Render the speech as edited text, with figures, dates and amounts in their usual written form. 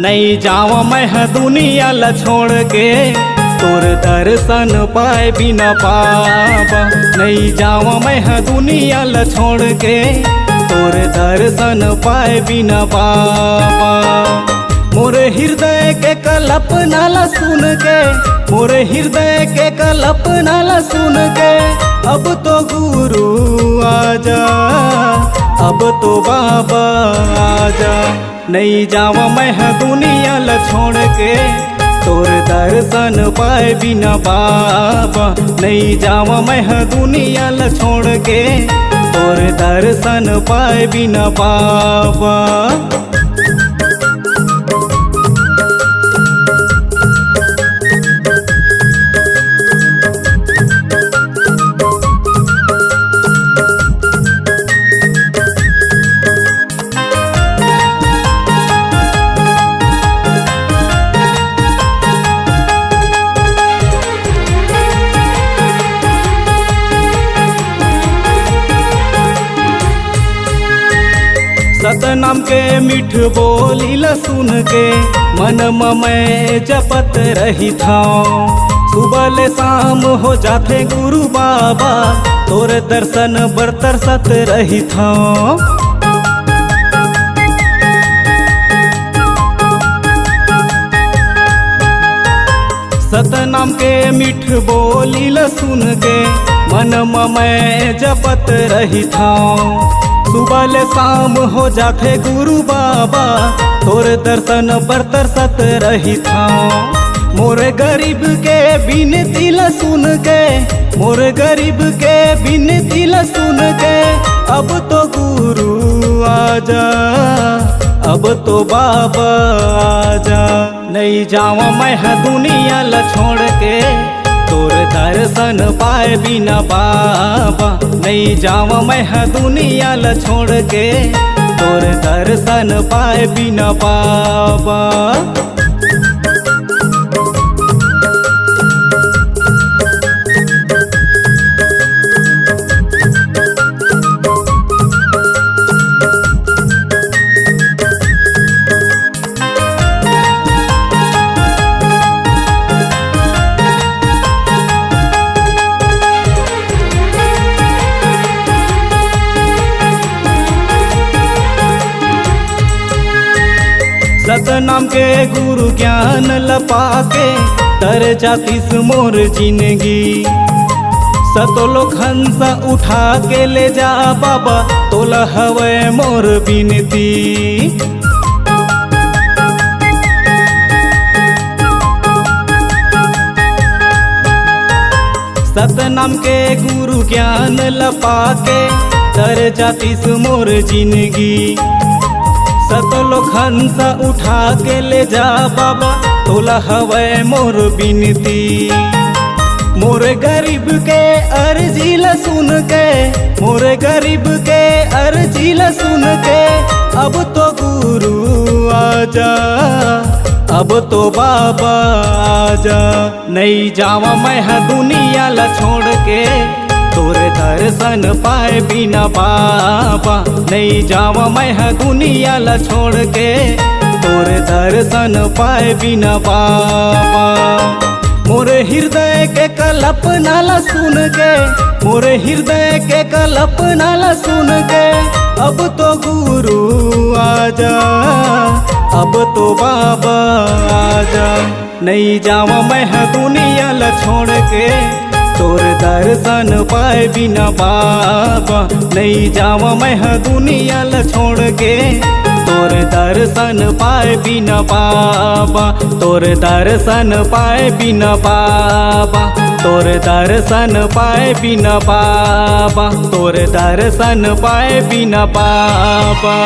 नहीं जावा मैं दुनिया ला छोड़ के, तोर दर्शन पाए बिना पावा। नहीं जावा मैं दुनिया ला छोड़ के, तोर दर्शन पाए बिना पावा। मोरे हृदय के कल्पना ला सुन के, मोरे हृदय के कल्पना ला सुन के, अब तो गुरु आजा, अब तो बाबा आजा। नहीं जावा मैं दुनिया ला छोड़ के, तोर दर्शन पाए बिना बाबा। नहीं जावा मैं दुनिया ला छोड़ के, तोर दर्शन पाए बिना बाबा। सतनाम के मीठ बोली ला सुन के, मन में जपत रही था। सुबह ले शाम हो जाते गुरु बाबा, तोरे दर्शन बर तरसत रही था। सतनाम के मीठ बोली ला सुन के, मन में जपत रही था। सुबह ले शाम हो जाते गुरु बाबा, तोर दर्शन पर तरसत रही था। मोरे गरीब के बिनती ला सुन के, मोरे गरीब के बिनती ला सुन के, अब तो गुरु आजा, अब तो बाबा आजा। नहीं जावा मैं दुनिया ला छोड़ के, तोर दर्शन पाए बिना बाबा। नहीं जावा मैं दुनिया ला छोड़ के, तोर दर्शन पाए बिना बाबा। सतनाम के गुरु ज्ञान लपा के, तर जातीस मोर जिंदगी। सतोलो खंसा उठा के ले जा बाबा, तोला हवे मोर बिनती। सतनाम के गुरु ज्ञान लपा के, तर जातीस मोर जिंदगी। सतलो खंसा उठा के ले जा बाबा, तोला हवे मोर बिनती। मोरे गरीब के अर्जी ला सुन के, मोरे गरीब के अर्जी ला सुन के, अब तो गुरु आजा, अब तो बाबा आजा। नहीं जावा मैं दुनिया ला छोड़ के, तोर दर्शन पाए बिना बाबा। नहीं जावा मैं दुनिया ला छोड़ के, तोर दर्शन पाए बिना बाबा। मोरे हृदय के कल्पना ला सुन के, मोरे हृदय के कल्पना ला सुन के, अब तो गुरु आजा, अब तो बाबा आजा। नहीं जावा मैं दुनिया ला छोड़ के, तोर दर्शन पाए बिना बाबा। नहीं जावा मैं दुनिया ला छोड़ के, तोर दर्शन पाए बिना बाबा। तोर दर्शन पाए बिना बाबा, तोर दर्शन पाए बिना बाबा, तोर दर्शन पाए बिना बाबा।